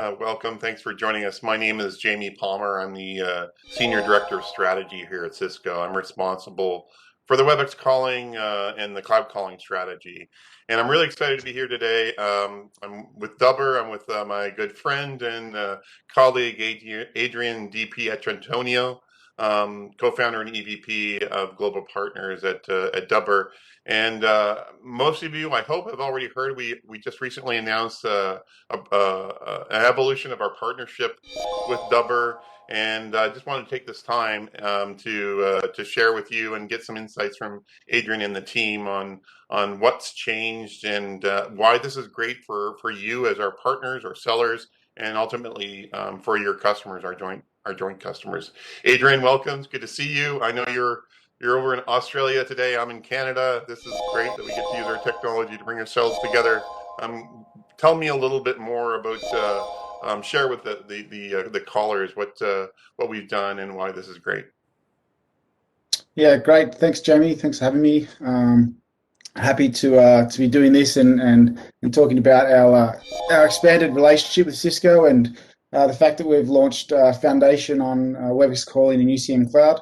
Welcome. Thanks for joining us. My name is Jamie Palmer. I'm the Senior Director of Strategy here at Cisco. I'm responsible for the WebEx calling and the cloud calling strategy. And I'm really excited to be here today. I'm with Dubber. I'm with my good friend and colleague, Adrian di Pietrantonio, co-founder and EVP of Global Partners at Dubber. And most of you, I hope, have already heard, we just recently announced an evolution of our partnership with Dubber, and I just wanted to take this time to share with you and get some insights from Adrian and the team on what's changed and why this is great for you as our partners, our sellers, and ultimately for your customers, our joint customers. Adrian, welcome. It's good to see you. I know you're over in Australia today. I'm in Canada. This is great that we get to use our technology to bring ourselves together. Tell me a little bit more about, share with the callers what we've done and why this is great. Yeah, great. Thanks, Jamie. Thanks for having me. Happy to be doing this and talking about our expanded relationship with Cisco and the fact that we've launched Foundation on WebEx calling and UCM Cloud.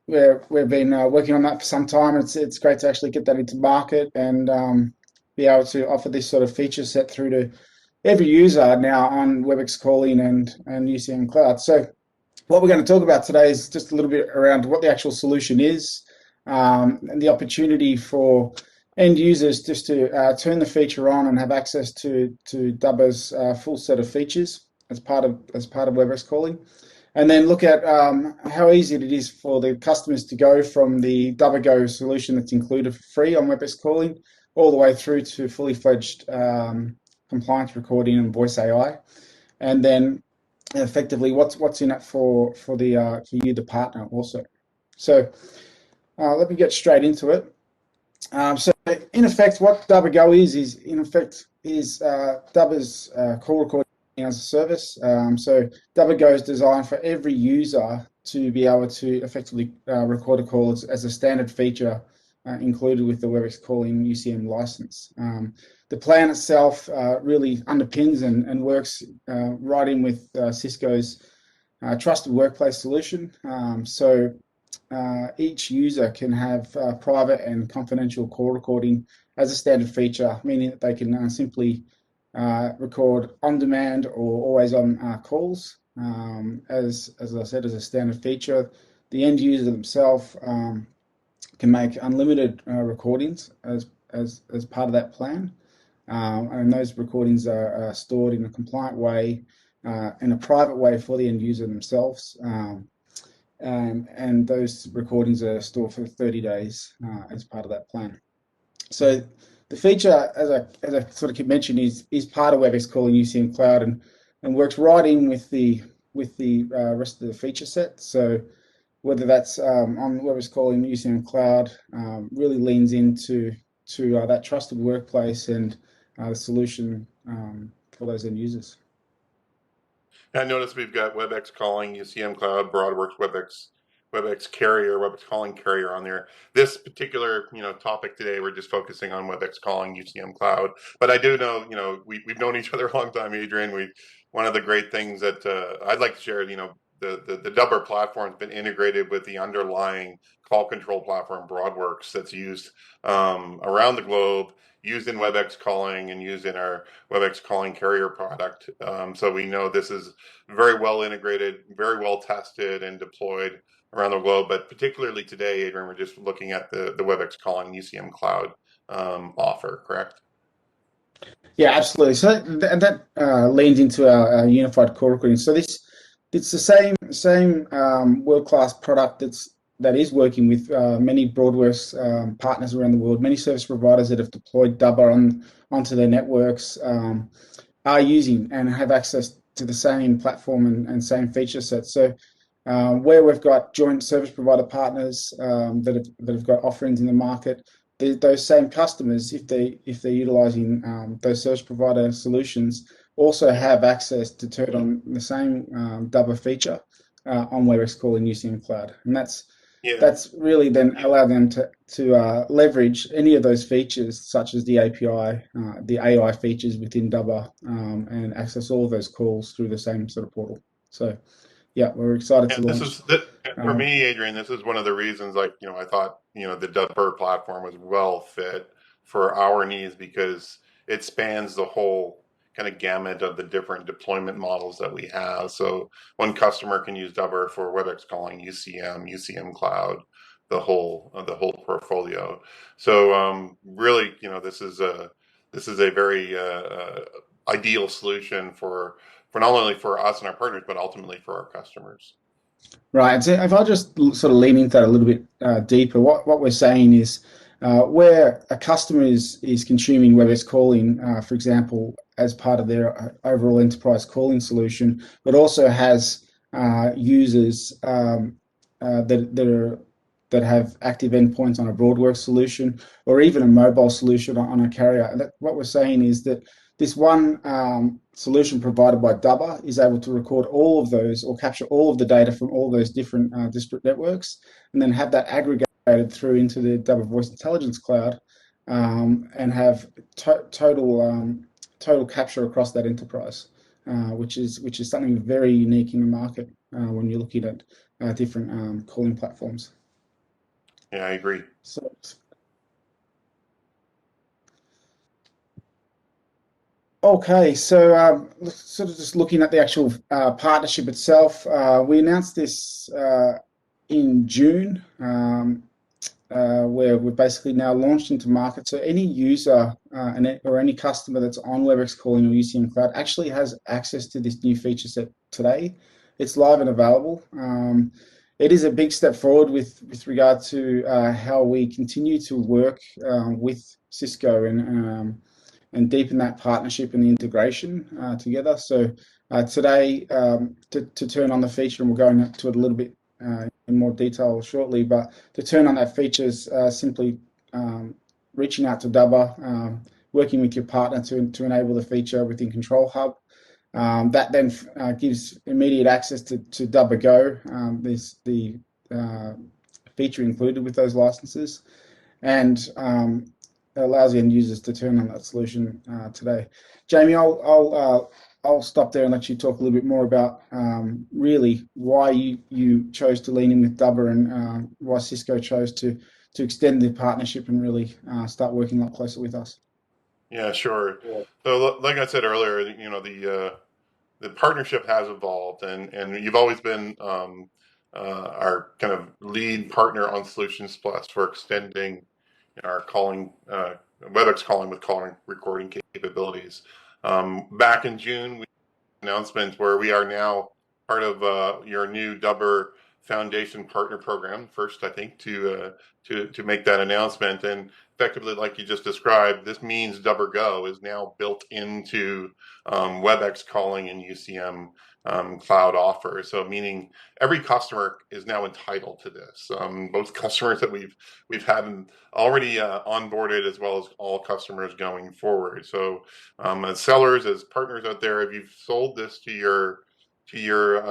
We've been working on that for some time. It's great to actually get that into market and be able to offer this sort of feature set through to every user now on WebEx calling and UCM Cloud. So what we're going to talk about today is just a little bit around what the actual solution is and the opportunity for end users just to turn the feature on and have access to Dubber's full set of features as part of WebEx calling. And then look at how easy it is for the customers to go from the DoubleGo solution that's included for free on WebEx calling all the way through to fully fledged compliance recording and voice AI, and then effectively what's in it for you, the partner, also. So let me get straight into it. So in effect, what DoubleGo is Dubber's call recording as a service. So DoubleGo is designed for every user to be able to effectively record a call as a standard feature included with the WebEx calling UCM license. The plan itself really underpins and works right in with Cisco's trusted workplace solution. So each user can have private and confidential call recording as a standard feature, meaning that they can simply record on demand or always on calls. As I said, as a standard feature, the end user themselves can make unlimited recordings as part of that plan, and those recordings are stored in a compliant way, in a private way for the end user themselves, and those recordings are stored for 30 days as part of that plan. So the feature, as I sort of keep mentioning, is part of WebEx calling UCM Cloud and works right in with the rest of the feature set. So whether that's on WebEx calling UCM Cloud, really leans into that trusted workplace and the solution for those end users. I notice we've got WebEx calling, UCM Cloud, BroadWorks, WebEx carrier, WebEx calling carrier on there. This particular topic today, we're just focusing on WebEx calling, UCM Cloud. But I do know we've known each other a long time, Adrian. One of the great things that I'd like to share, the Dubber platform has been integrated with the underlying call control platform BroadWorks that's used around the globe, used in WebEx calling and used in our WebEx calling carrier product. So we know this is very well integrated, very well tested and deployed around the globe. But particularly today, Adrian, we're just looking at the WebEx calling UCM Cloud offer, correct? Yeah, absolutely. So that leans into our unified call recording. So it's the same world-class product that is working with many BroadWorks partners around the world. Many service providers that have deployed Dubber onto their networks are using and have access to the same platform and same feature set. So where we've got joint service provider partners that have got offerings in the market, those same customers, if they're utilizing those service provider solutions, also have access to turn on the same Dubber feature on WebEx calling UCM Cloud, and that's Yeah. that's really then allow them to leverage any of those features, such as the API, the AI features within Dubber, and access all of those calls through the same sort of portal. So yeah, we're excited to And this launch. is that for Um, me, Adrian. This is one of the reasons, like I thought the Dubber platform was well fit for our needs because it spans the whole kind of gamut of the different deployment models that we have. So one customer can use Dubber for WebEx calling, UCM, UCM Cloud, the whole portfolio. So really, this is a very ideal solution for not only for us and our partners, but ultimately for our customers. Right. And so if I just sort of lean into that a little bit deeper, what we're saying is where a customer is consuming WebEx calling, for example, as part of their overall enterprise calling solution, but also has users that have active endpoints on a Broadworks solution or even a mobile solution on a carrier. What we're saying is that this one solution provided by Dubber is able to record all of those or capture all of the data from all those different disparate networks and then have that aggregated through into the Dubber Voice Intelligence Cloud and have total capture across that enterprise, which is something very unique in the market when you're looking at different calling platforms. Yeah, I agree. So, okay, so sort of just looking at the actual partnership itself, we announced this in June, where we've basically now launched into market. So any user or any customer that's on WebEx calling or UCM Cloud actually has access to this new feature set today. It's live and available. It is a big step forward with regard to how we continue to work with Cisco and deepen that partnership and the integration together. So today, to turn on the feature, and we'll go into it a little bit in more detail shortly, but to turn on that feature is simply reaching out to Dubber, working with your partner to enable the feature within Control Hub. That then gives immediate access to DoubleGo. There's the feature included with those licenses, and it allows the end users to turn on that solution today. Jamie, I'll stop there and let you talk a little bit more about really why you chose to lean in with Dubber and why Cisco chose to extend the partnership and really start working a lot closer with us. Yeah, sure. So, like I said earlier, the partnership has evolved, and you've always been our kind of lead partner on Solutions Plus for extending our calling WebEx calling with calling recording capabilities. Back in June, we announcement where we are now part of your new Dubber Foundation Partner Program. First, I think to make that announcement, and effectively, like you just described, this means DoubleGo is now built into WebEx calling and UCM cloud offer. So, meaning every customer is now entitled to this. Both customers that we've had already onboarded, as well as all customers going forward. So as sellers, as partners out there, if you've sold this to your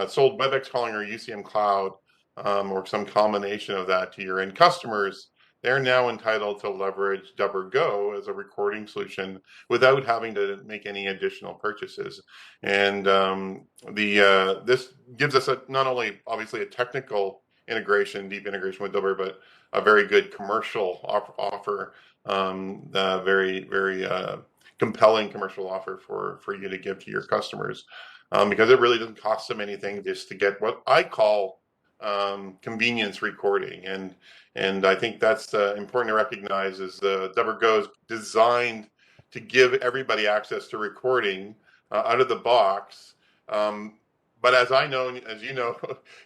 sold WebEx calling or UCM Cloud or some combination of that to your end customers, they're now entitled to leverage DoubleGo as a recording solution without having to make any additional purchases. And the this gives us not only obviously a technical integration, deep integration with Dubber, but a very good commercial offer, very compelling commercial offer for you to give to your customers, because it really doesn't cost them anything just to get what I call convenience recording, and I think that's important to recognize is the DoubleGo is designed to give everybody access to recording out of the box. Um, but as I know, as you know,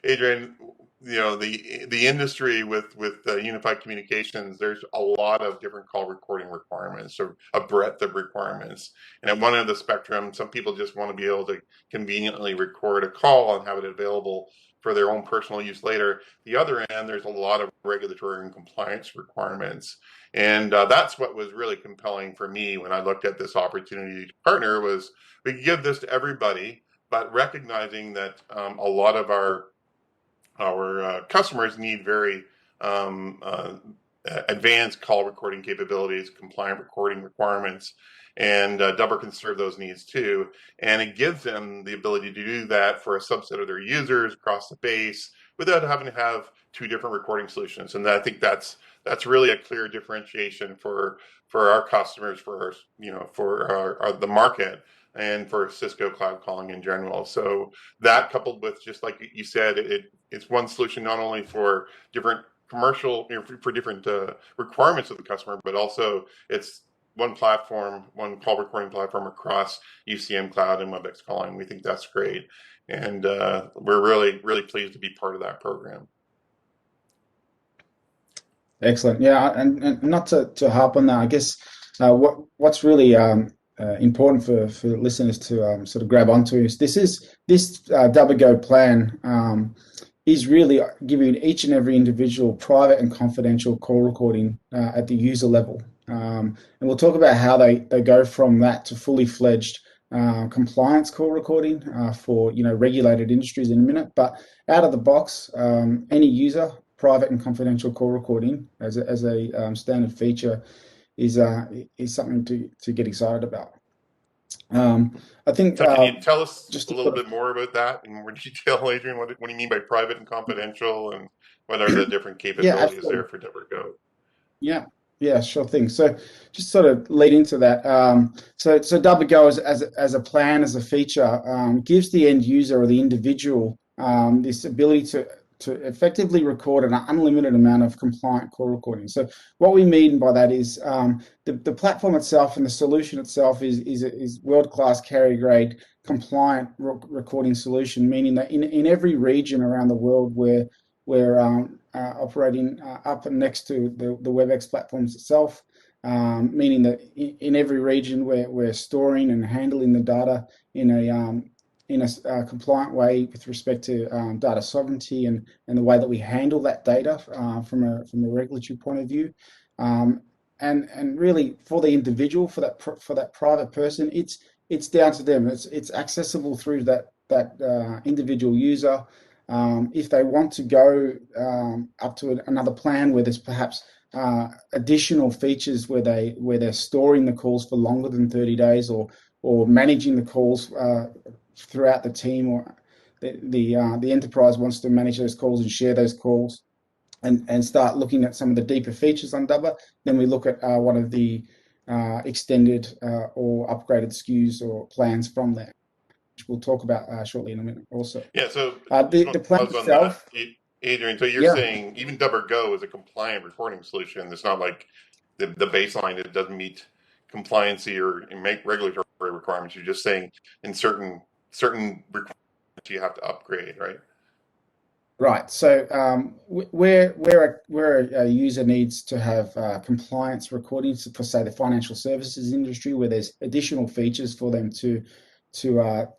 Adrian, the industry with unified communications, there's a lot of different call recording requirements or a breadth of requirements. And at one end of the spectrum, some people just want to be able to conveniently record a call and have it available for their own personal use later. The other end, there's a lot of regulatory and compliance requirements, and that's what was really compelling for me when I looked at this opportunity to partner. Was we could give this to everybody, but recognizing that a lot of our customers need very um, uh, advanced call recording capabilities, compliant recording requirements, and Dubber can serve those needs too. And it gives them the ability to do that for a subset of their users across the base without having to have two different recording solutions. And I think that's really a clear differentiation for our customers, for for the market, and for Cisco Cloud Calling in general. So that, coupled with, just like you said, it's one solution not only for different commercial, for different requirements of the customer, but also it's one platform, one call recording platform across UCM Cloud and WebEx Calling. We think that's great, and we're really pleased to be part of that program. Excellent. Yeah, and not to harp on that, I guess what's really important for listeners to sort of grab onto is this DoubleGo plan is really giving each and every individual private and confidential call recording at the user level. And we'll talk about how they go from that to fully fledged compliance call recording for regulated industries in a minute. But out of the box, any user private and confidential call recording as a standard feature is something to get excited about. I think So can you tell us just a to little sort of, bit more about that in more detail, Adrian? What do you mean by private and confidential, and what are the different yeah, capabilities there absolutely. for DoubleGo? Yeah, yeah, sure thing. So just sort of lead into that. So DoubleGo as a plan, as a feature, gives the end user or the individual this ability to effectively record an unlimited amount of compliant call recording. So what we mean by that is the platform itself and the solution itself is world-class carrier grade compliant recording solution, meaning that in every region around the world where we're operating up and next to the WebEx platforms itself, meaning that in every region we're storing and handling the data in a compliant way with respect to data sovereignty and the way that we handle that data from a regulatory point of view. And really for the individual, for that private person, it's down to them. It's accessible through that individual user. If they want to go up to another plan where there's perhaps additional features where they're storing the calls for longer than 30 days, or managing the calls throughout the team, or the enterprise wants to manage those calls and share those calls, and start looking at some of the deeper features on Dubber, then we look at one of the extended or upgraded SKUs or plans from there, which we'll talk about shortly in a minute also. Yeah, so just The want to plan pause on that, itself, Adrian. So you're yeah, saying even DoubleGo is a compliant recording solution. It's not like the baseline, it doesn't meet compliancy or make regulatory requirements. You're just saying in certain requirements you have to upgrade, right? right. So where a user needs to have compliance recordings for, say, the financial services industry, where there's additional features for them to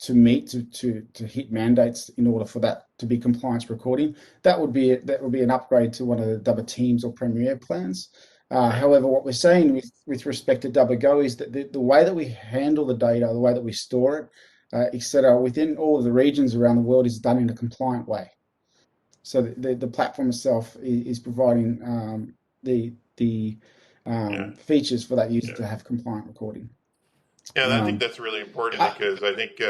meet to hit mandates in order for that to be compliance recording, that would be an upgrade to one of the Dubber Teams or Premier plans. Right. However, what we're saying with respect to DoubleGo is that the way that we handle the data, the way that we store it, etc., within all of the regions around the world is done in a compliant way. So the platform itself is providing the Yeah. features for that user Yeah. to have compliant recording. Yeah, and I think Um, that's really important uh, because I think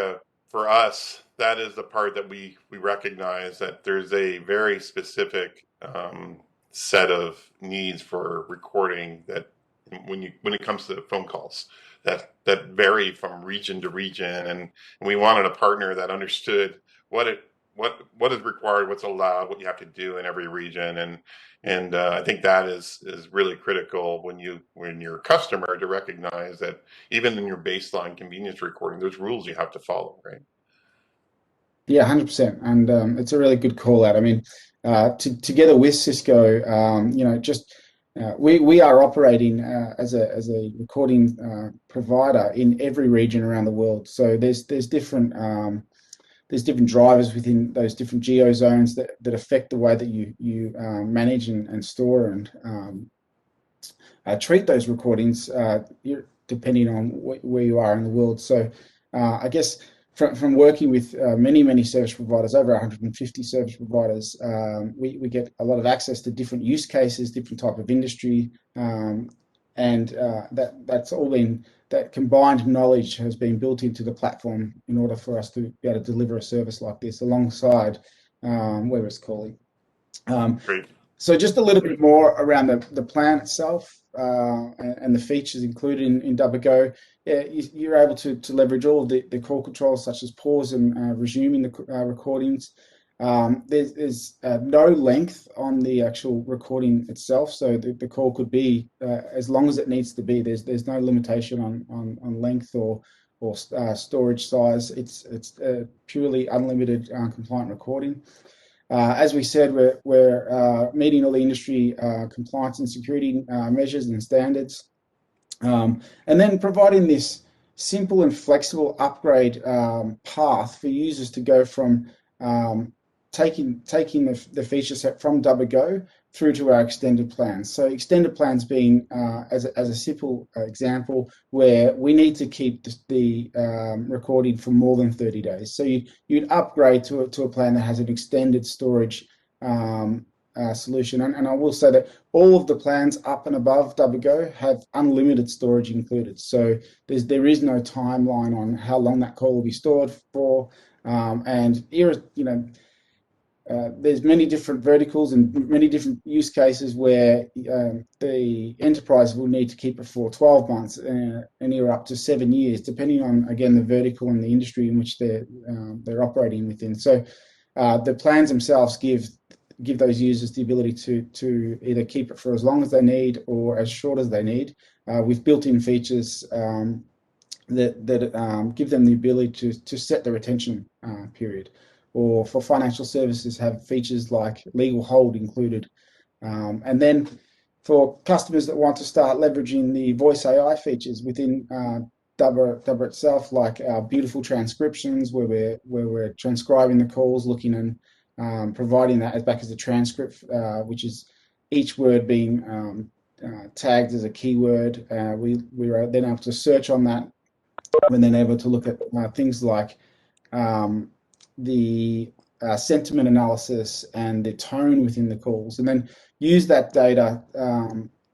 for us, that is the part that we recognize that there's a very specific set of needs for recording that when it comes to phone calls that vary from region to region, and we wanted a partner that understood what it what is required, what's allowed, what you have to do in every region, and I think that is really critical when you're a customer to recognize that even in your baseline convenience recording, there's rules you have to follow, right? yeah, 100%, and it's a really good call out. I mean, together with Cisco, just we are operating as a recording provider in every region around the world. So there's different drivers within those different geo zones that affect the way that you manage and store and treat those recordings depending on where you are in the world. So I guess from working with many service providers, over 150 service providers, we get a lot of access to different use cases, different type of industry, and that's all been, that combined knowledge has been built into the platform in order for us to be able to deliver a service like this alongside WebEx calling. Great. So just a little bit more around the plan itself and the features included in DoubleGo. You're able to leverage all of the call controls such as pause and resuming the recordings. There's no length on the actual recording itself, so the call could be as long as it needs to be. There's no limitation on length or storage size. It's purely unlimited compliant recording. As we said, we're meeting all the industry compliance and security measures and standards, and then providing this simple and flexible upgrade path for users to go from taking the feature set from DoubleGo through to our extended plans. So extended plans being, as a simple example, where we need to keep the recording for more than 30 days. So you'd upgrade to a plan that has an extended storage solution. And I will say that all of the plans up and above DoubleGo have unlimited storage included. So there is no timeline on how long that call will be stored for. There's many different verticals and many different use cases where the enterprise will need to keep it for 12 months and either up to 7 years, depending on, again, the vertical and the industry in which they're operating within. So the plans themselves give those users the ability to either keep it for as long as they need or as short as they need, with built-in features that give them the ability to set the retention period. Or for financial services, have features like legal hold included. And then for customers that want to start leveraging the voice AI features within Dubber itself, like our beautiful transcriptions, where we're transcribing the calls, looking and providing that back as a transcript, which is each word being tagged as a keyword. We are then able to search on that, and then able to look at things like the sentiment analysis and the tone within the calls, and then use that data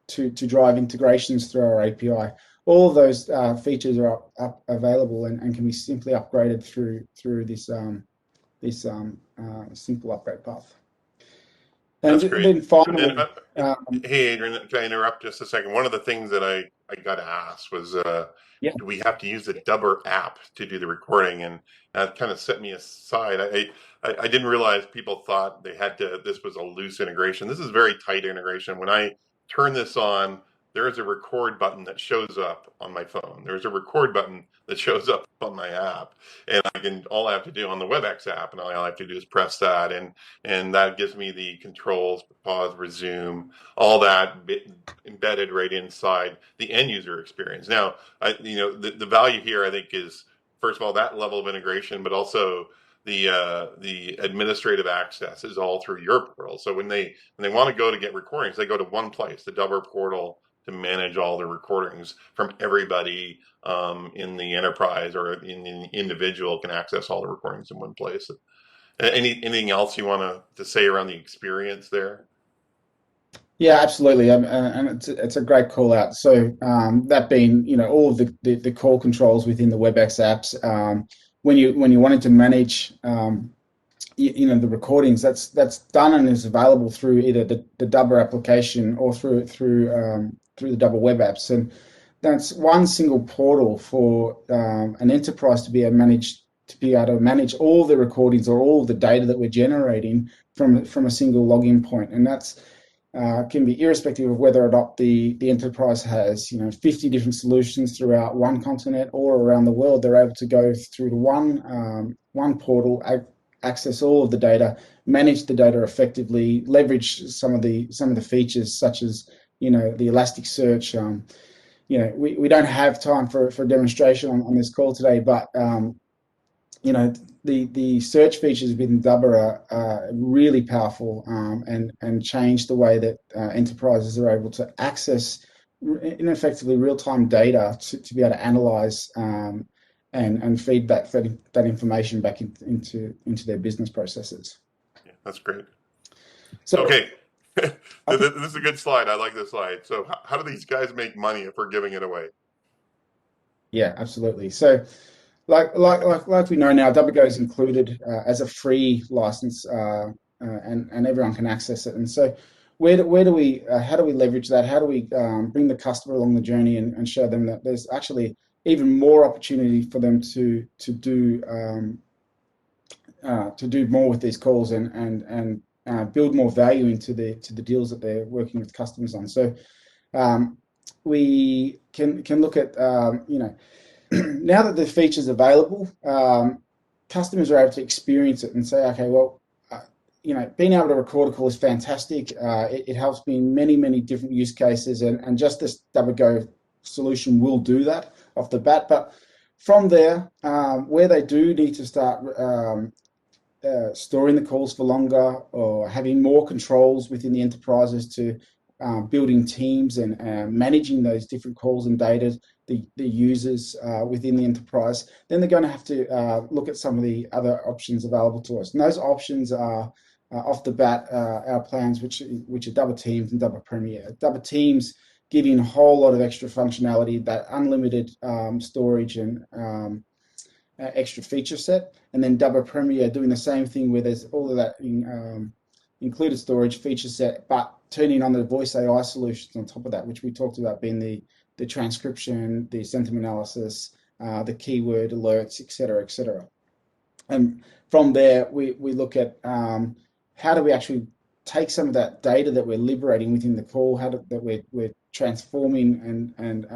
to drive integrations through our API. All of those features are available and can be simply upgraded through this simple upgrade path. And That's great. then finally, Hey, Adrian, can I interrupt just a second? One of the things that I got asked was, yeah, do we have to use the Dubber app to do the recording? And that kind of set me aside. I didn't realize people thought they had to, this was a loose integration. This is very tight integration. When I turn this on, there is a record button that shows up on my phone. There's a record button that shows up on my app. And all I have to do on the WebEx app, and all I have to do is press that, and that gives me the controls, pause, resume, all that embedded right inside the end user experience. Now, the value here, I think, is, first of all, that level of integration, but also the administrative access is all through your portal. So when they want to go to get recordings, they go to one place, the Dubber portal, to manage all the recordings from everybody in the enterprise, or in the individual can access all the recordings in one place. Anything else you want to say around the experience there? yeah, absolutely, and it's a great call out. So that being, all of the call controls within the WebEx apps, when you wanted to manage, the recordings, that's done and is available through either the Dubber application or through the Dubber web apps, and that's one single portal for an enterprise to be able to manage all the recordings or all the data that we're generating from a single login point, and that's can be irrespective of whether or not the enterprise has 50 different solutions throughout one continent or around the world. They're able to go through to one portal, access all of the data, manage the data effectively, leverage some of the features such as the Elasticsearch. We don't have time for a demonstration on this call today, but the search features within Dubber are really powerful and change the way that enterprises are able to access in effectively real-time data to be able to analyze and feed that information back into their business processes. Yeah, that's great. So Okay. I think, This is a good slide. I like this slide. So how do these guys make money if we're giving it away? yeah, absolutely. So like we know now, DoubleGo is included as a free license, and everyone can access it. And so, where do we how do we leverage that? How do we bring the customer along the journey and show them that there's actually even more opportunity for them to do more with these calls and build more value into the deals that they're working with customers on. So um, we can look at now that the feature's available, customers are able to experience it and say, okay, well, being able to record a call is fantastic. It helps me in many different use cases, and just this DoubleGo solution will do that off the bat. But from there, where they do need to start storing the calls for longer or having more controls within the enterprises to building teams and managing those different calls and data, the users within the enterprise, then they're going to have to look at some of the other options available to us. And those options are off the bat our plans, which are Dubber Teams and Dubber Premier. Dubber Teams giving a whole lot of extra functionality, that unlimited storage and extra feature set, and then Dubber Premier doing the same thing where there's all of that included storage feature set, but turning on the voice AI solutions on top of that, which we talked about being the transcription, the sentiment analysis, the keyword alerts, etc., etc. And from there, we look at how do we actually take some of that data that we're liberating within the call, that we're transforming and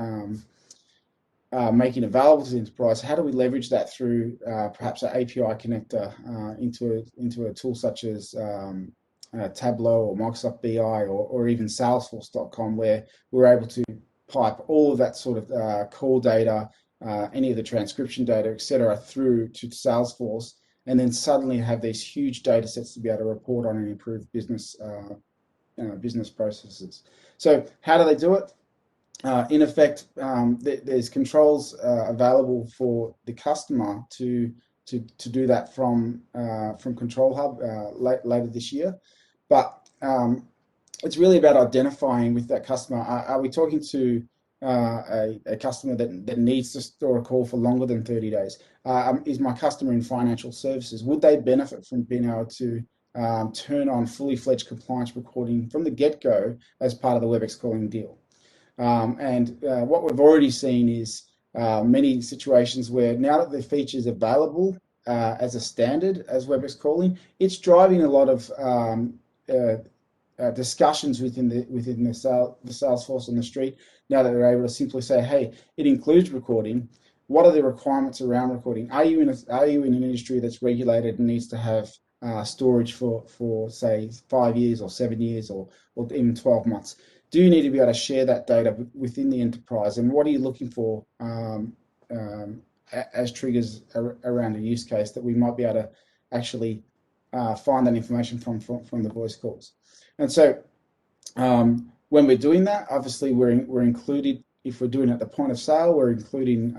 making available to the enterprise. How do we leverage that through perhaps an API connector into a tool such as Tableau or Microsoft BI or even Salesforce.com, where we're able to pipe all of that sort of call data, any of the transcription data, etc., through to Salesforce, and then suddenly have these huge data sets to be able to report on and improve business processes. So how do they do it? In effect, there's controls available for the customer to do that from Control Hub later this year. But it's really about identifying with that customer. Are we talking to a customer that needs to store a call for longer than 30 days? Is my customer in financial services? Would they benefit from being able to turn on fully fledged compliance recording from the get-go as part of the WebEx calling deal? And what we've already seen is many situations where now that the feature is available as a standard as WebEx calling, it's driving a lot of discussions within the Salesforce on the street. Now that they're able to simply say, "Hey, it includes recording. What are the requirements around recording? Are you in an industry that's regulated and needs to have storage for say 5 years or 7 years or even 12 months? Do you need to be able to share that data within the enterprise? And what are you looking for as triggers around a use case that we might be able to actually find that information from the voice calls?" And so when we're doing that, obviously we're included. If we're doing it at the point of sale, we're including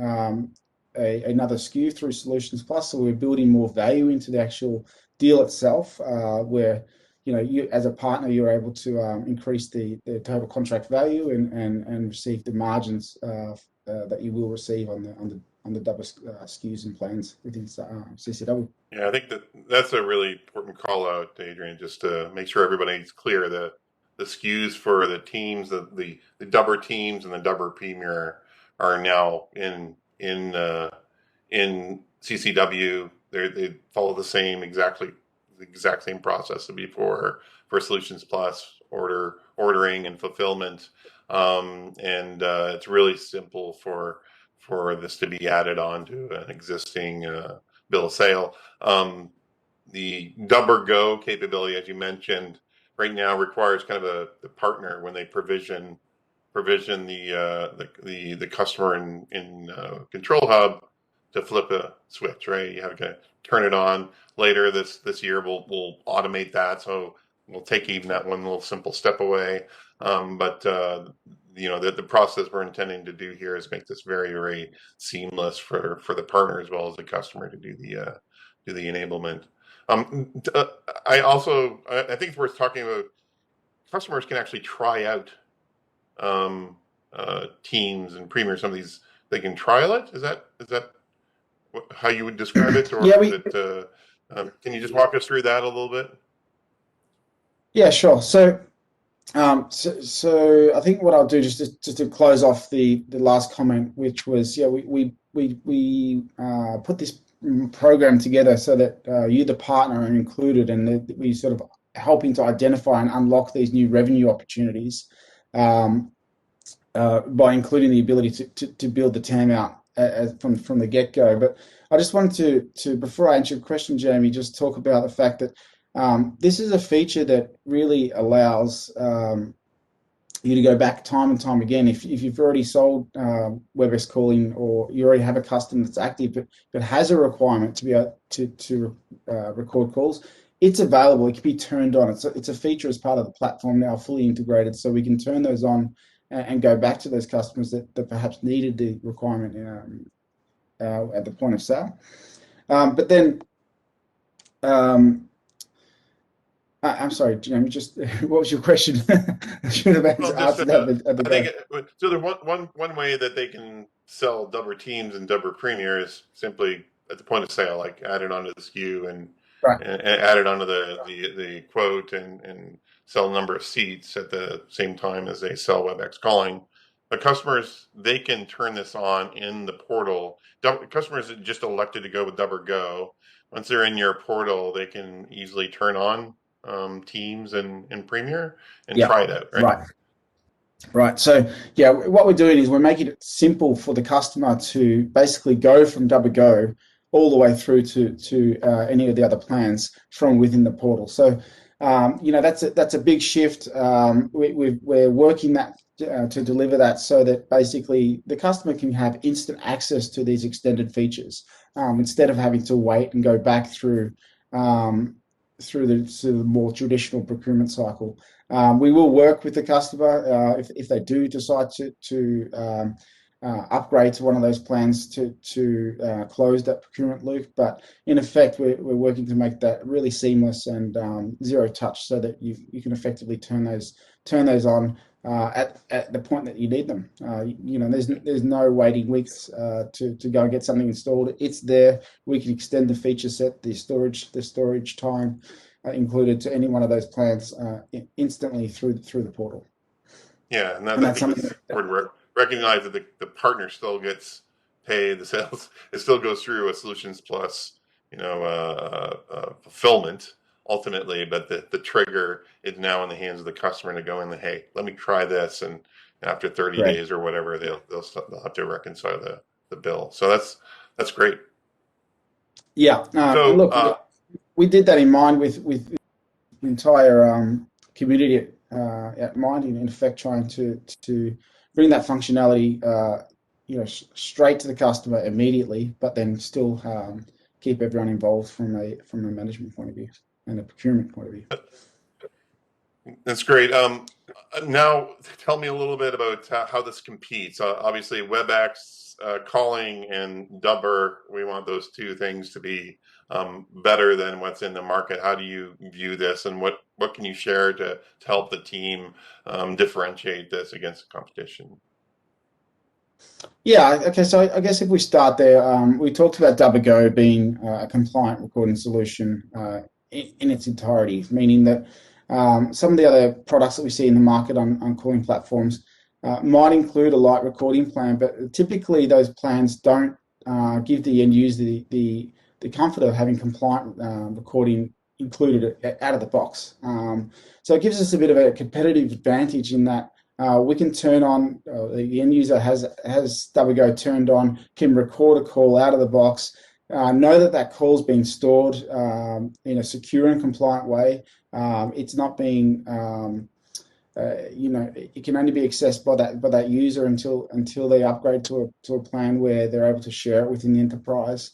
another SKU through Solutions Plus, so we're building more value into the actual deal itself, where you as a partner you're able to increase the total contract value and receive the margins that you will receive on the Dubber SKUs and plans within CCW. Yeah, I think that's a really important call out, Adrian, just to make sure everybody's clear. The SKUs for the teams, the Dubber teams and the Dubber Premier are now in CCW. They follow the exact same process as before for Solutions Plus, ordering and fulfillment, and it's really simple for this to be added on to an existing bill of sale. The DoubleGo capability, as you mentioned, right now requires kind of the partner when they provision the customer in Control Hub to flip a switch, right? You have to turn it on later this year. We'll automate that, so we'll take even that one little simple step away. But the process we're intending to do here is make this very, very seamless for the partner as well as the customer to do the enablement. I think it's worth talking about. Customers can actually try out um, Teams and Premier. Some of these they can trial it. Is that how you would describe it, or Yeah, is it? Can you just walk us through that a little bit? yeah, sure. So I think what I'll do just to close off the last comment, which was, yeah, we put this program together so that you, the partner, are included, and that we sort of helping to identify and unlock these new revenue opportunities um, by including the ability to build the TAM out from the get go. But I just wanted to before I answer your question, Jamie, just talk about the fact that this is a feature that really allows you to go back time and time again. If you've already sold WebEx calling, or you already have a customer that's active but has a requirement to be able to record calls, it's available. It can be turned on. It's a feature as part of the platform now, fully integrated, so we can turn those on and go back to those customers that perhaps needed the requirement at the point of sale. But then um, I'm sorry, Jamie. Just what was your question? I should have Well, just answered that at the I think go. so. The one way that they can sell Dubber Teams and Dubber Premier is simply at the point of sale, like add it onto the SKU Right, and add it onto the quote and sell a number of seats at the same time as they sell WebEx calling. The customers, they can turn this on in the portal. Customers that just elected to go with DoubleGo, once they're in your portal, they can easily turn on Teams and Premier and yeah, try it out, right? right, right. So yeah, what we're doing is we're making it simple for the customer to basically go from DoubleGo all the way through to any of the other plans from within the portal. So that's a big shift. We're working that to deliver that so that basically the customer can have instant access to these extended features instead of having to wait and go back um, through the more traditional procurement cycle. We will work with the customer if they do decide to upgrade to one of those plans to close that procurement loop. But in effect, we're working to make that really seamless and zero touch, so that you can effectively turn those on at the point that you need them. There's no waiting weeks to go and get something installed. It's there. We can extend the feature set, the storage time included to any one of those plans instantly through the portal. Yeah, and And I that's think something it's important to recognize that the partner still gets paid. The sales it still goes through a Solutions Plus, fulfillment ultimately, but the trigger is now in the hands of the customer to go in. Hey, let me try this, and after 30 correct. days or whatever, they'll have to reconcile the bill. So that's great. Yeah, and So look, we did that in mind with the entire community at mind, in effect, trying to bring that functionality, straight to the customer immediately, but then still keep everyone involved from a management point of view and a procurement point of view. that's great. Now, tell me a little bit about how this competes. Obviously, WebEx calling and Dubber, we want those two things to be better than what's in the market. How do you view this, and what can you share to help the team differentiate this against the competition? Yeah, okay, so I guess if we start there, we talked about DoubleGo being a compliant recording solution in its entirety, meaning that some of the other products that we see in the market on calling platforms might include a light recording plan, but typically those plans don't give the end user the comfort of having compliant recording included out of the box. So it gives us a bit of a competitive advantage in that we can turn on, the end user has DoubleGo turned on, can record a call out of the box, know that that call's been stored in a secure and compliant way. It's not being, it can only be accessed by that user until they upgrade to a plan where they're able to share it within the enterprise.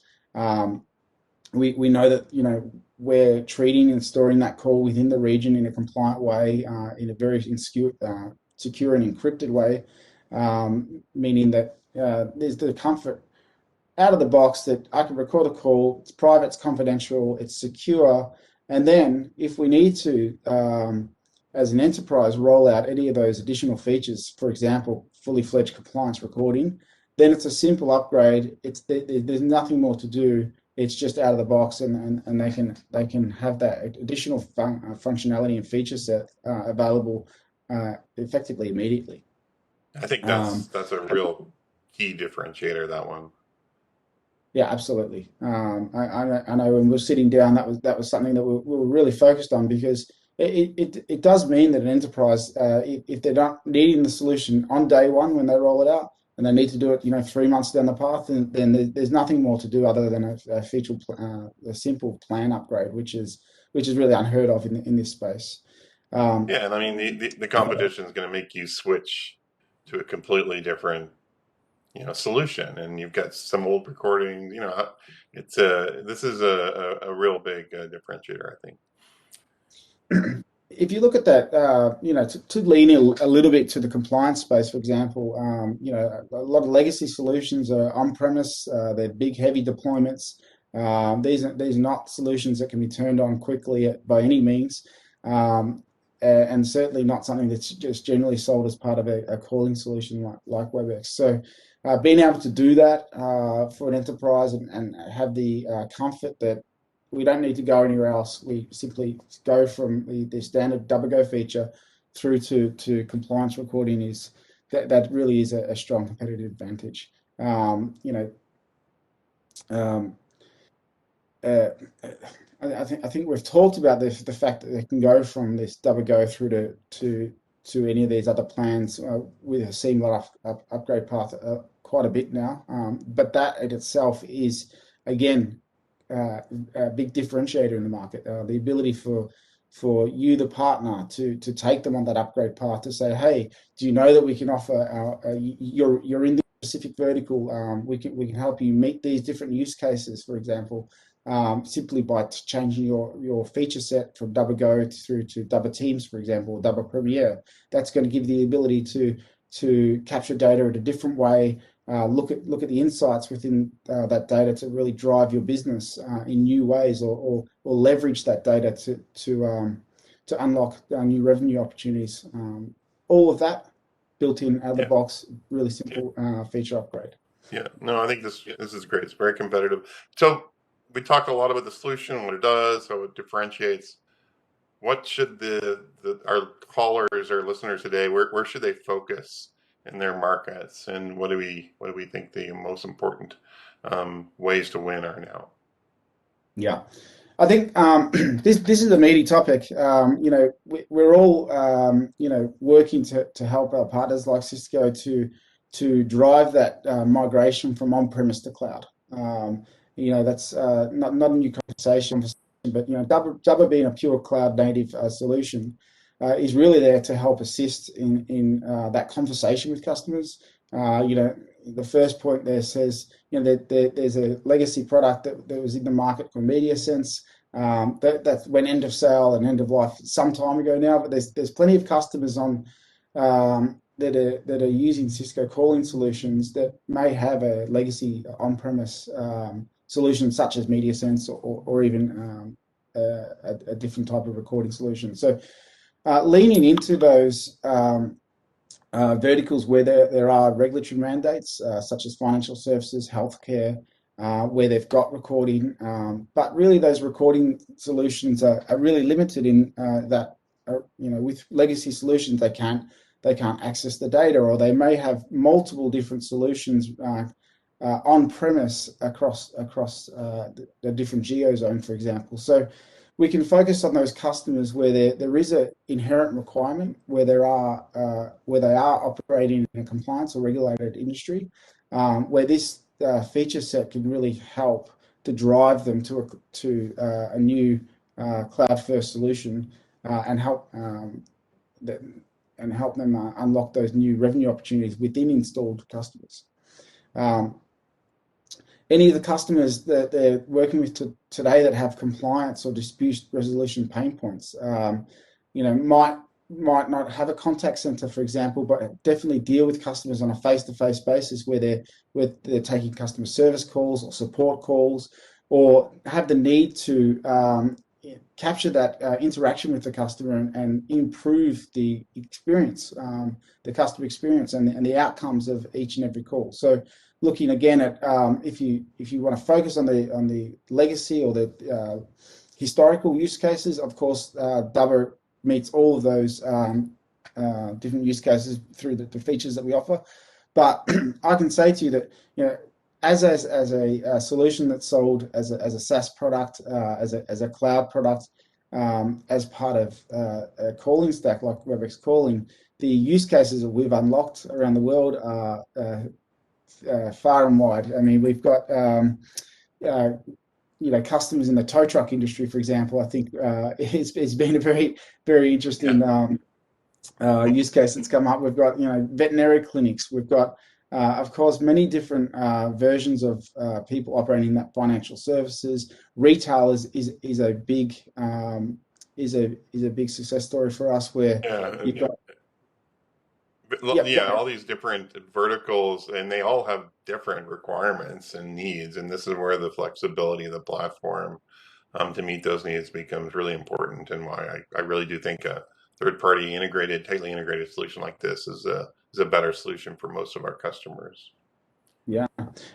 We know that we're treating and storing that call within the region in a compliant way, in a very secure and encrypted way, meaning that there's the comfort out of the box that I can record a call, it's private, it's confidential, it's secure, and then if we need to, as an enterprise, roll out any of those additional features, for example, fully fledged compliance recording, then it's a simple upgrade. There's nothing more to do. It's just out of the box, and they can have that additional functionality and feature set available effectively immediately. I think Um, that's a real key differentiator, that one. Yeah, absolutely. I know when we were sitting down, that was something that we were really focused on, because it does mean that an enterprise, if they're not needing the solution on day one when they roll it out, and they need to do it, 3 months down the path, then there's nothing more to do other than a simple plan upgrade, which is really unheard of in this space. Um, Yeah, and I mean the competition is going to make you switch to a completely different solution, and you've got some old recordings. It's this is a real big differentiator, I think. if you look at that, to lean in a little bit to the compliance space, for example, a lot of legacy solutions are on-premise. They're big, heavy deployments. These are not solutions that can be turned on quickly by any means, and certainly not something that's just generally sold as part of a calling solution like WebEx. So, being able to do that for an enterprise, and have the comfort that we don't need to go anywhere else. We simply go from the standard DoubleGo feature through to compliance recording, that really is a strong competitive advantage. Um, you know, um, uh, I think we've talked about the fact that they can go from this DoubleGo through to any of these other plans with a seamless upgrade path quite a bit now. But that in itself is, again, a big differentiator in the market. The ability for you, the partner, to take them on that upgrade path, to say, hey, do you know that we can offer you're in this specific vertical, we can help you meet these different use cases, for example, simply by changing your feature set from DoubleGo through to Dubber Teams, for example, or Dubber Premier. That's going to give you the ability to capture data in a different way. Look at the insights within that data to really drive your business in new ways, or leverage that data to unlock new revenue opportunities. All of that built in out of the Yeah, box, really yeah, simple feature upgrade. yeah. No, I think this is great. It's very competitive. So we talked a lot about the solution, what it does, how it differentiates. What should our callers, our listeners today, where should they focus in their markets, and what do we think the most important ways to win are now? Yeah. I think this is a meaty topic. We're all working to help our partners like Cisco to drive that migration from on-premise to cloud. That's not a new conversation, but Dubber being a pure cloud native solution is really there to help assist in that conversation with customers. The first point there says, there's a legacy product that was in the market called MediaSense. That went end of sale and end of life some time ago now, but there's plenty of customers that are using Cisco calling solutions that may have a legacy on-premise solution such as MediaSense, or even a different type of recording solution. So, leaning into those verticals where there are regulatory mandates, such as financial services, healthcare, where they've got recording, but really those recording solutions are really limited in that, with legacy solutions they can't access the data, or they may have multiple different solutions on premise across the different geo zone, for example. So we can focus on those customers where there is an inherent requirement, where they are operating in a compliance or regulated industry, where this feature set can really help to drive them to a new cloud first solution, and help them unlock those new revenue opportunities within installed customers. Any of the customers that they're working with today that have compliance or dispute resolution pain points, might might not have a contact center, for example, but definitely deal with customers on a face-to-face basis where they're taking customer service calls or support calls, or have the need to capture that interaction with the customer and improve the experience, the customer experience, and the outcomes of each and every call. So, looking again at if you want to focus on the legacy or the historical use cases, of course, Dubber meets all of those different use cases through the features that we offer. But I can say to you that, as a solution that's sold as a SaaS product, as a cloud product, as part of a calling stack like Webex Calling, the use cases that we've unlocked around the world are far and wide. I mean, we've got customers in the tow truck industry, for example. I think it's been a very, very interesting use case that's come up. We've got veterinary clinics. We've got of course many different versions of people operating in that financial services. Retail is a big success story for us, where you've got all these different verticals, and they all have different requirements and needs, and this is where the flexibility of the platform to meet those needs becomes really important, and why I really do think a third-party tightly integrated solution like this is a better solution for most of our customers. Yeah.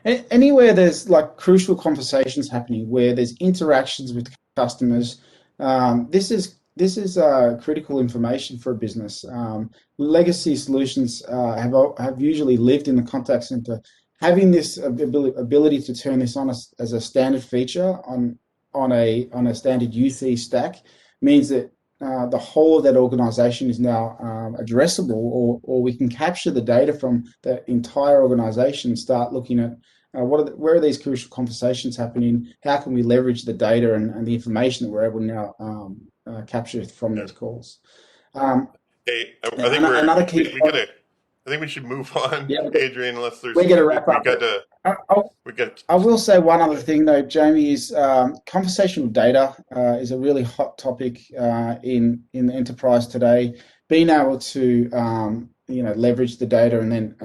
Anywhere there's like crucial conversations happening, where there's interactions with customers, this is critical information for a business. Legacy solutions have usually lived in the contact center. Having this ability to turn this on as a standard feature on a standard UC stack means that the whole of that organization is now addressable, or we can capture the data from the entire organization, start looking at where are these crucial conversations happening, how can we leverage the data and the information that we're able to now capture from those calls. Hey, I think another key point, I think we should move on, yeah, Adrian, unless there's we're going to wrap up. we got I will say one other thing though, Jamie, is conversational data is a really hot topic in the enterprise today. Being able to leverage the data and then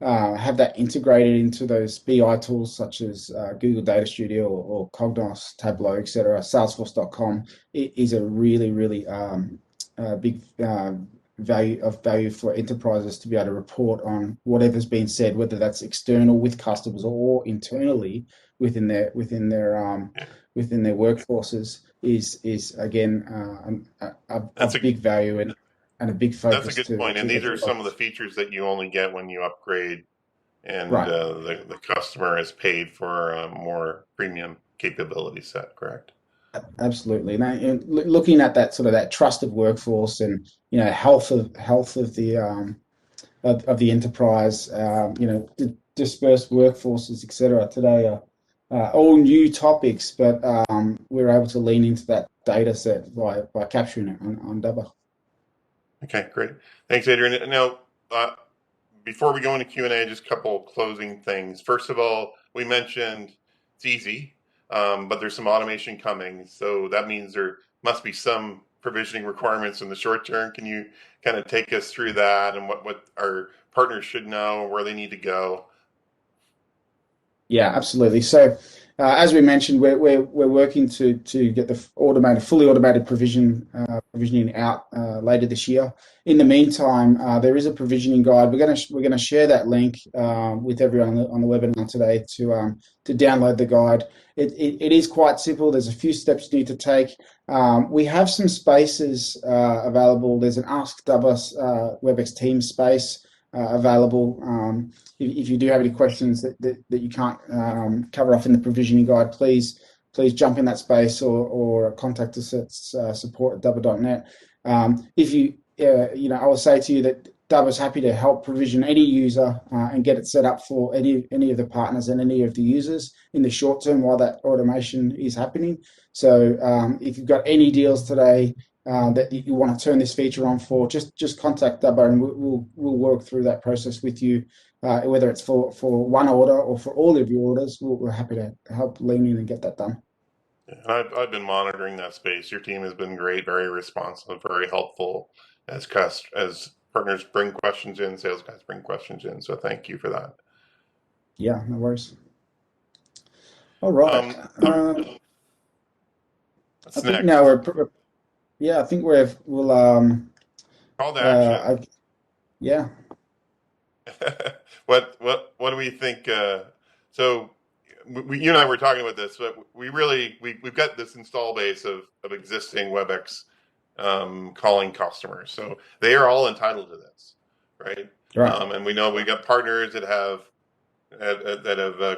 have that integrated into those BI tools such as Google Data Studio or Cognos, Tableau, etc. Salesforce.com is a really, really big value for enterprises to be able to report on whatever's been said, whether that's external with customers or internally within their workforces. Is again a big value and a big focus. That's a good point. And these are some of the features that you only get when you upgrade, and right. The customer is paid for a more premium capability set, correct? Absolutely. Now, looking at that sort of that trusted workforce and health of the enterprise, dispersed workforces, etc. Today are all new topics, but we're able to lean into that data set by capturing it on Dubber. Okay, great. Thanks, Adrian. Now, before we go into Q&A, just a couple closing things. First of all, we mentioned it's easy. But there's some automation coming, so that means there must be some provisioning requirements in the short term. Can you kind of take us through that and what our partners should know, where they need to go? Yeah, absolutely. So, as we mentioned, we're working to get the fully automated provisioning out later this year. In the meantime, there is a provisioning guide. We're gonna share that link with everyone on the webinar today to download the guide. It is quite simple. There's a few steps you need to take. We have some spaces available. There's an Ask Dubber WebEx Teams space available. If you do have any questions that you can't cover off in the provisioning guide, please jump in that space or contact us at support@dubber.net. I will say to you that Dubber's happy to help provision any user and get it set up for any of the partners and any of the users in the short term while that automation is happening. So if you've got any deals today that you want to turn this feature on for, just contact Dubber and we'll work through that process with you. Whether it's for one order or for all of your orders, we're happy to help lean in and get that done. And I've been monitoring that space. Your team has been great, very responsive, very helpful as partners bring questions in, sales guys bring questions in. So thank you for that. Yeah, no worries. All right. So I what's think now next? yeah, I think we'll Call to action. I, yeah. What do we think? So you and I were talking about this, but we've got this install base of existing WebEx calling customers, so they are all entitled to this, right? Right. And we know we got partners that have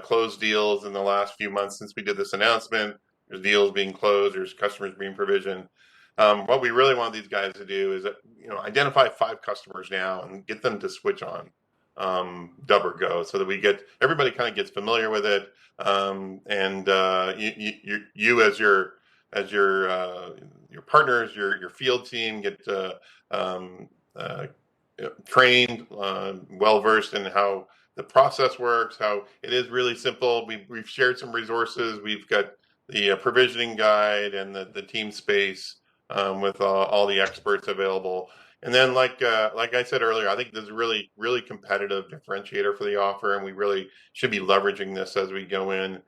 closed deals in the last few months since we did this announcement. There's deals being closed. There's customers being provisioned. What we really want these guys to do is identify 5 customers now and get them to switch on DoubleGo so that everybody kind of gets familiar with it, and you as your partners, your field team get um, uh, trained, well versed in how the process works, how it is really simple. We've shared some resources. We've got the provisioning guide and the team space with all the experts available. And then, like I said earlier, I think this is really really competitive differentiator for the offer, and we really should be leveraging this as we go in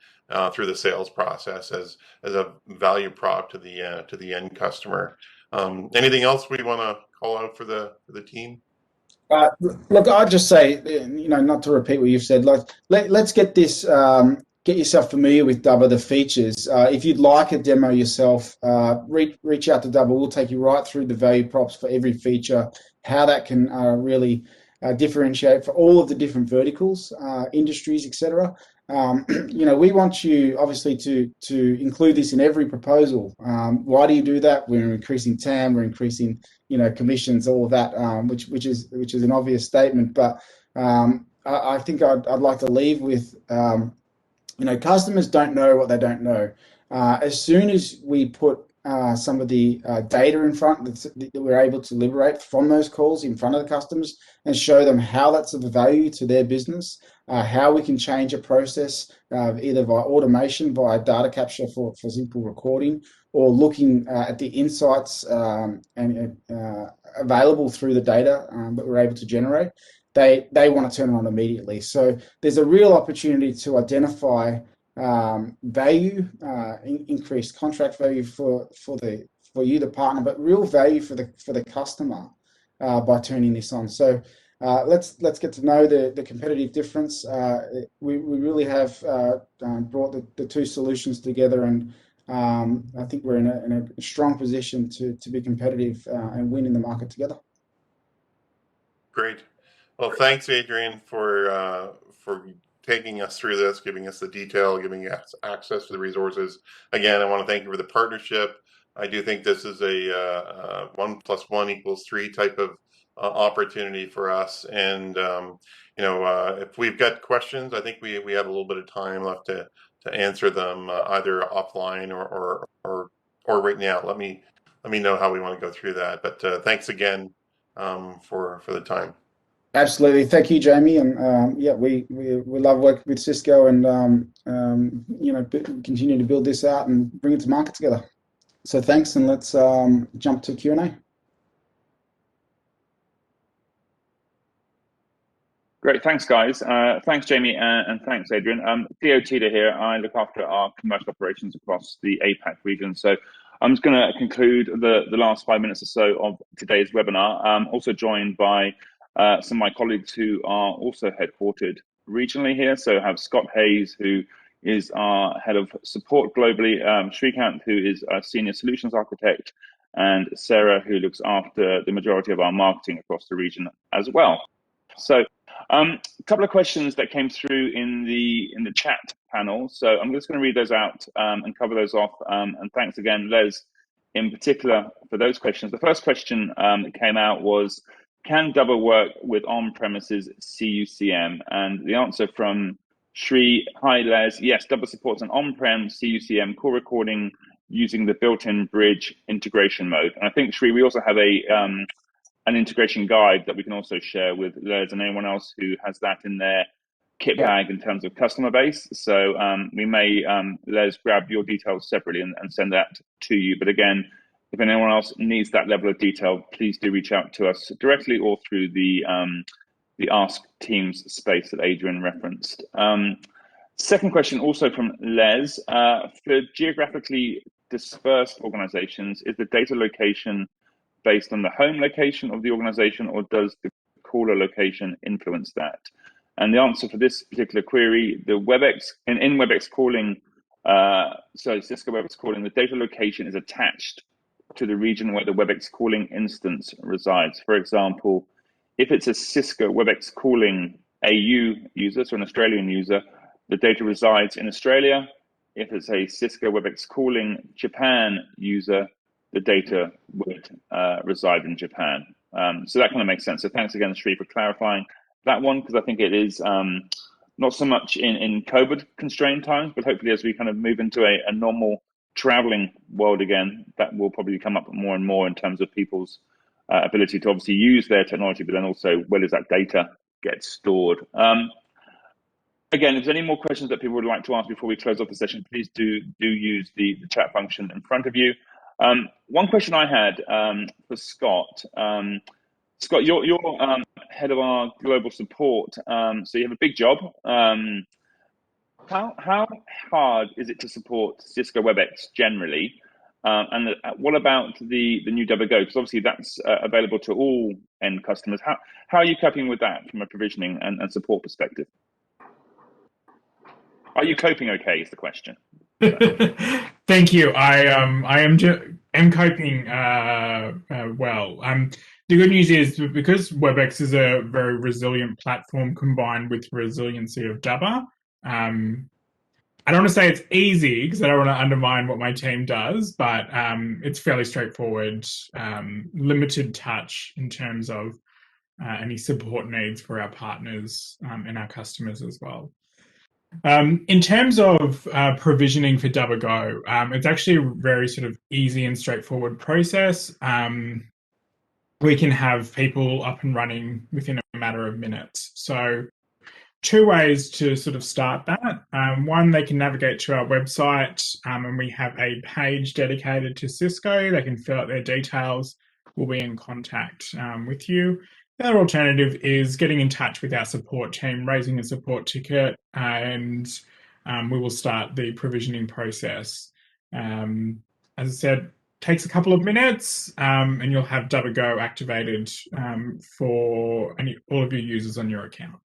through the sales process as a value prop to the end customer. Anything else we want to call out for the team? Uh, Look, I'd just say, not to repeat what you've said, like let's get this, get yourself familiar with Dubber, the features. If you'd like a demo yourself, reach out to Dubber. We'll take you right through the value props for every feature, how that can really differentiate for all of the different verticals, industries, etc. We want you obviously to include this in every proposal. Why do you do that? We're increasing TAM, we're increasing commissions, all of that, which is an obvious statement. But I think I'd like to leave with customers don't know what they don't know. As soon as we put some of the data in front that we're able to liberate from those calls in front of the customers and show them how that's of value to their business, how we can change a process either via automation, via data capture for simple recording, or looking at the insights and available through the data that we're able to generate. They want to turn it on immediately. So there's a real opportunity to identify value, increased contract value for you, the partner, but real value for the customer by turning this on. So let's get to know the competitive difference. We really have brought the two solutions together, and I think we're in a strong position to be competitive and win in the market together. Great. Well, thanks, Adrian, for taking us through this, giving us the detail, giving us access to the resources. Again, I want to thank you for the partnership. I do think this is a 1+1=3 type of opportunity for us. And if we've got questions, I think we have a little bit of time left to answer them either offline or right now. Let me know how we want to go through that. But thanks again for the time. Absolutely. Thank you, Jamie. And yeah, we love working with Cisco and continue to build this out and bring it to market together. So thanks, and let's jump to Q&A. Great, thanks guys. Thanks Jamie and thanks Adrian. Theo Tita here. I look after our commercial operations across the APAC region. So I'm just going to conclude the last 5 minutes or so of today's webinar. I'm also joined by some of my colleagues who are also headquartered regionally here. So I have Scott Hayes, who is our head of support globally, Shrikant, who is a senior solutions architect, and Sarah, who looks after the majority of our marketing across the region as well. So a couple of questions that came through in the chat panel. So I'm just going to read those out and cover those off. And thanks again, Les, in particular, for those questions. The first question that came out was, can Dubber work with on-premises CUCM? And the answer from Shri, hi Les, yes, Dubber supports an on-prem CUCM call recording using the built-in bridge integration mode. And I think, Shri, we also have an integration guide that we can also share with Les and anyone else who has that in their kit bag in terms of customer base. So we may, Les, grab your details separately and send that to you. But again, if anyone else needs that level of detail, please do reach out to us directly or through the Ask Teams space that Adrian referenced. Second question, also from Les. For geographically dispersed organizations, is the data location based on the home location of the organization, or does the caller location influence that? And the answer for this particular query, the WebEx, in WebEx calling, so Cisco WebEx calling, the data location is attached to the region where the WebEx calling instance resides. For example, if it's a Cisco WebEx calling AU user, so an Australian user, the data resides in Australia. If it's a Cisco WebEx calling Japan user, the data would reside in Japan. So that kind of makes sense. So thanks again, Sri, for clarifying that one, because I think it is not so much in COVID constrained times, but hopefully as we kind of move into a normal traveling world again, that will probably come up more and more in terms of people's ability to obviously use their technology, but then also where does that data get stored? Again, if there's any more questions that people would like to ask before we close off the session, please do use the chat function in front of you. One question I had for Scott. Scott, you're head of our global support, so you have a big job. How hard is it to support Cisco WebEx generally? And what about the new DoubleGo? Because obviously that's available to all end customers. How are you coping with that from a provisioning and support perspective? Are you coping okay is the question. Thank you. I am coping well. The good news is because WebEx is a very resilient platform combined with resiliency of Dubber, I don't want to say it's easy because I don't want to undermine what my team does, but it's fairly straightforward, limited touch in terms of any support needs for our partners and our customers as well. In terms of provisioning for DoubleGo, it's actually a very sort of easy and straightforward process. We can have people up and running within a matter of minutes. So two ways to sort of start that. One, they can navigate to our website and we have a page dedicated to Cisco. They can fill out their details. We'll be in contact with you. The other alternative is getting in touch with our support team, raising a support ticket, and we will start the provisioning process. As I said, takes a couple of minutes and you'll have DoubleGo activated for all of your users on your account.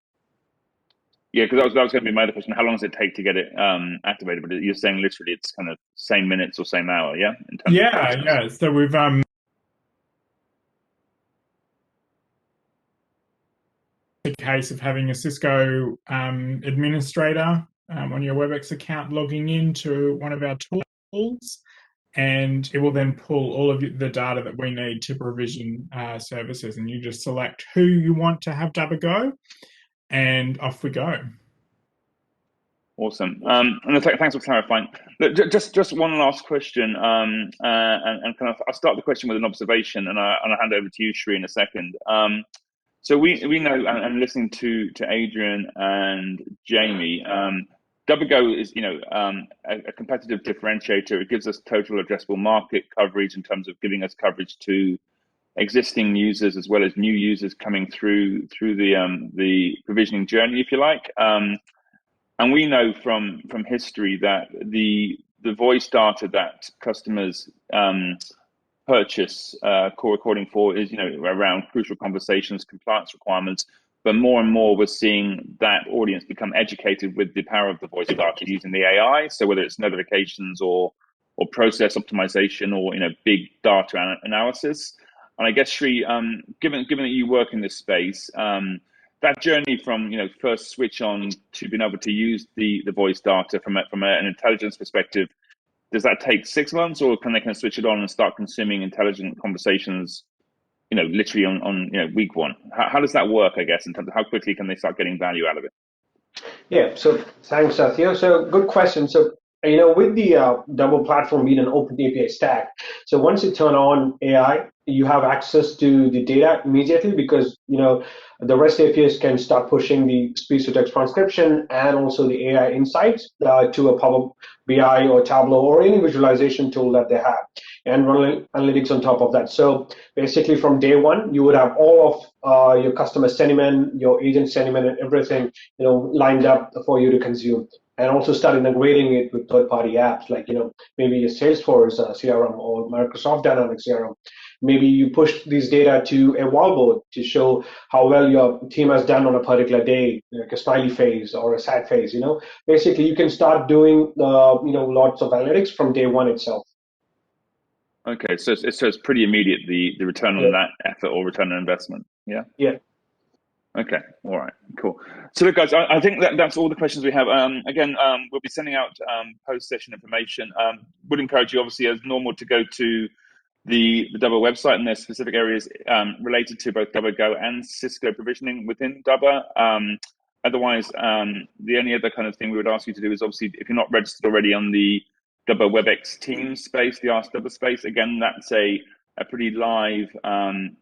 Yeah, because that was going to be my other question. How long does it take to get it activated? But you're saying literally it's kind of same minutes or same hour, yeah? In terms of yeah. So we've the case of having a Cisco administrator on your WebEx account logging into one of our tools, and it will then pull all of the data that we need to provision services, and you just select who you want to have DoubleGo, and off we go. Awesome. And thanks for clarifying. Look, just one last question, and kind of I'll start the question with an observation, and I'll hand over to you, Sri, in a second. So we know, and listening to Adrian and Jamie, DoubleGo is a competitive differentiator. It gives us total addressable market coverage in terms of giving us coverage to existing users as well as new users coming through the provisioning journey, if you like. And we know from history that the voice data that customers purchase core recording for is around crucial conversations, compliance requirements, but more and more we're seeing that audience become educated with the power of the voice data using the AI. So whether it's notifications or process optimization or big data analysis. And I guess, Sri, given that you work in this space, that journey from first switch on to being able to use the voice data from an intelligence perspective, does that take 6 months, or can they switch it on and start consuming intelligent conversations, literally on week one? How does that work, I guess, in terms of how quickly can they start getting value out of it? Yeah, so thanks, Theo. So good question. So, with the Dubber platform being an open API stack, so once you turn on AI, you have access to the data immediately, because the REST APIs can start pushing the speech-to-text transcription and also the AI insights to a Power BI or Tableau or any visualization tool that they have, and run analytics on top of that. So basically, from day one, you would have all of your customer sentiment, your agent sentiment, and everything lined up for you to consume. And also start integrating it with third-party apps like maybe a Salesforce CRM or Microsoft Dynamics CRM. Maybe you push these data to a wallboard to show how well your team has done on a particular day, like a smiley face or a sad face. Basically, you can start doing lots of analytics from day one itself. Okay, so it's pretty immediate, the return on that effort or return on investment. Yeah. Yeah. Okay. All right. Cool. So look, guys, I think that's all the questions we have. Again, we'll be sending out post-session information. Would encourage you, obviously, as normal, to go to the Dubber website, and there's specific areas related to both DoubleGo and Cisco provisioning within Dubber. Otherwise, the only other kind of thing we would ask you to do is, obviously, if you're not registered already on the Dubber WebEx team space, the Ask Dubber space, again, that's a pretty live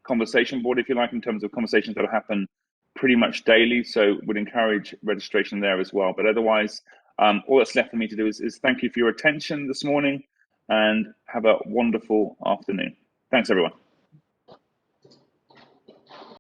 conversation board, if you like, in terms of conversations that will happen pretty much daily. So would encourage registration there as well. But otherwise, all that's left for me to do is thank you for your attention this morning, and have a wonderful afternoon. Thanks, everyone.